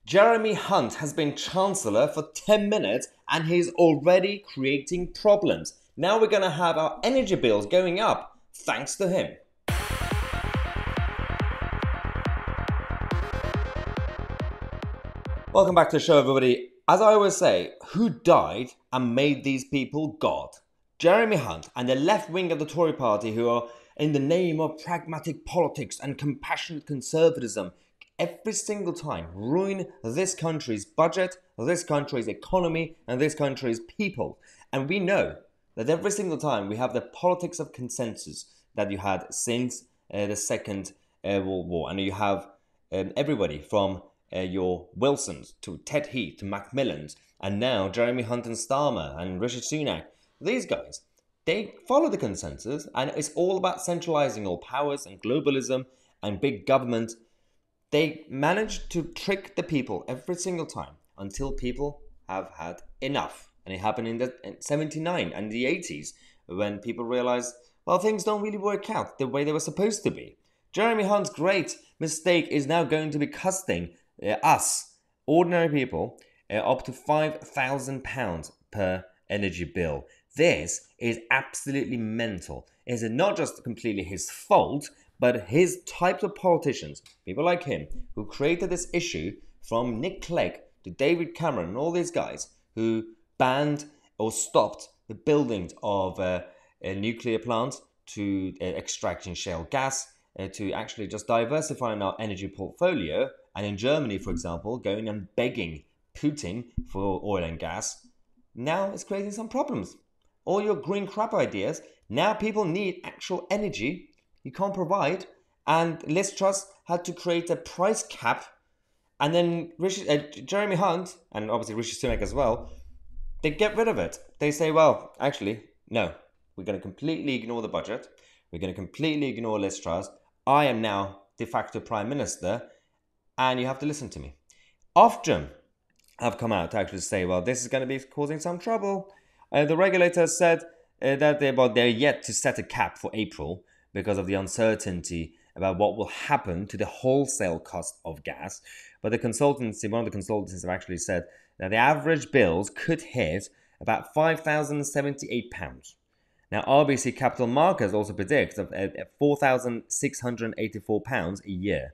Jeremy Hunt has been Chancellor for 10 minutes and he's already creating problems. Now we're going to have our energy bills going up thanks to him. Welcome back to the show, everybody. As I always say, who died and made these people God? Jeremy Hunt and the left wing of the Tory party, who are in the name of pragmatic politics and compassionate conservatism, every single time ruin this country's budget, this country's economy, and this country's people. And we know that every single time we have the politics of consensus that you had since the Second World War. And you have everybody from your Wilsons to Ted Heath to Macmillans, and now Jeremy Hunt and Starmer and Rishi Sunak. These guys, they follow the consensus, and it's all about centralizing all powers and globalism and big government. They manage to trick the people every single time until people have had enough. And it happened in 79 and the 80s when people realized, well, things don't really work out the way they were supposed to be. Jeremy Hunt's great mistake is now going to be costing us, ordinary people, up to £5,000 per energy bill. This is absolutely mental. Is it not just completely his fault, but his types of politicians, people like him, who created this issue, from Nick Clegg to David Cameron and all these guys who banned or stopped the building of nuclear plants, to extracting shale gas, to actually just diversifying our energy portfolio. And in Germany, for example, going and begging Putin for oil and gas, now it's creating some problems. All your green crap ideas, now people need actual energy you can't provide. And Liz Truss had to create a price cap. And then Jeremy Hunt, and obviously Rishi Sunak as well, they get rid of it. They say, well, actually, no, we're going to completely ignore the budget. We're going to completely ignore Liz Truss. I am now de facto Prime Minister, and you have to listen to me. Ofgem have come out to actually say, well, this is going to be causing some trouble. The regulator said that they're yet to set a cap for April because of the uncertainty about what will happen to the wholesale cost of gas. But one of the consultancies have actually said that the average bills could hit about £5,078. Now, RBC Capital Markets also predicts £4,684 a year.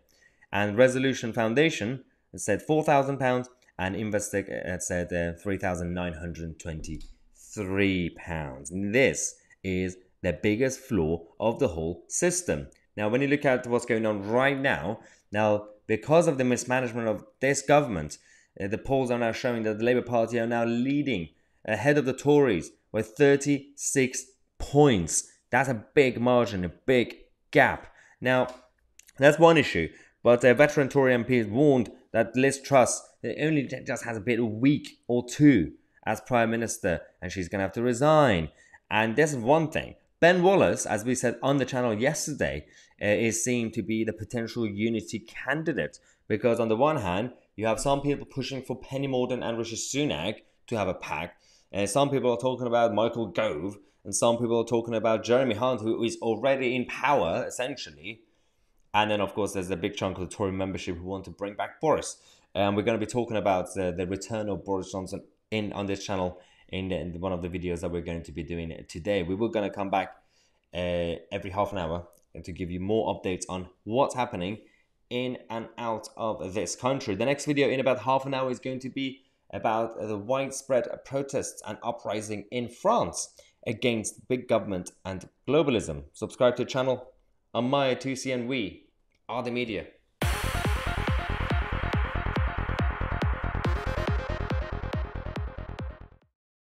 And Resolution Foundation said £4,000, and Investec said £3,923. This is the biggest flaw of the whole system. Now, when you look at what's going on right now, because of the mismanagement of this government, the polls are now showing that the Labour Party are now leading ahead of the Tories with 36 points. That's a big margin, a big gap. Now, that's one issue. But veteran Tory MPs warned that Liz Truss only just has a bit of a week or two as Prime Minister, and she's going to have to resign. And this is one thing. Ben Wallace, as we said on the channel yesterday, is seen to be the potential unity candidate. Because on the one hand, you have some people pushing for Penny Mordaunt and Rishi Sunak to have a pact. Some people are talking about Michael Gove, and some people are talking about Jeremy Hunt, who is already in power, essentially. And then, of course, there's a big chunk of the Tory membership who want to bring back Boris. And we're going to be talking about the return of Boris Johnson on this channel in one of the videos that we're going to be doing today. We were going to come back every half an hour to give you more updates on what's happening in and out of this country. The next video in about half an hour is going to be about the widespread protests and uprising in France against big government and globalism. Subscribe to the channel. I'm Tousi, and we are the media.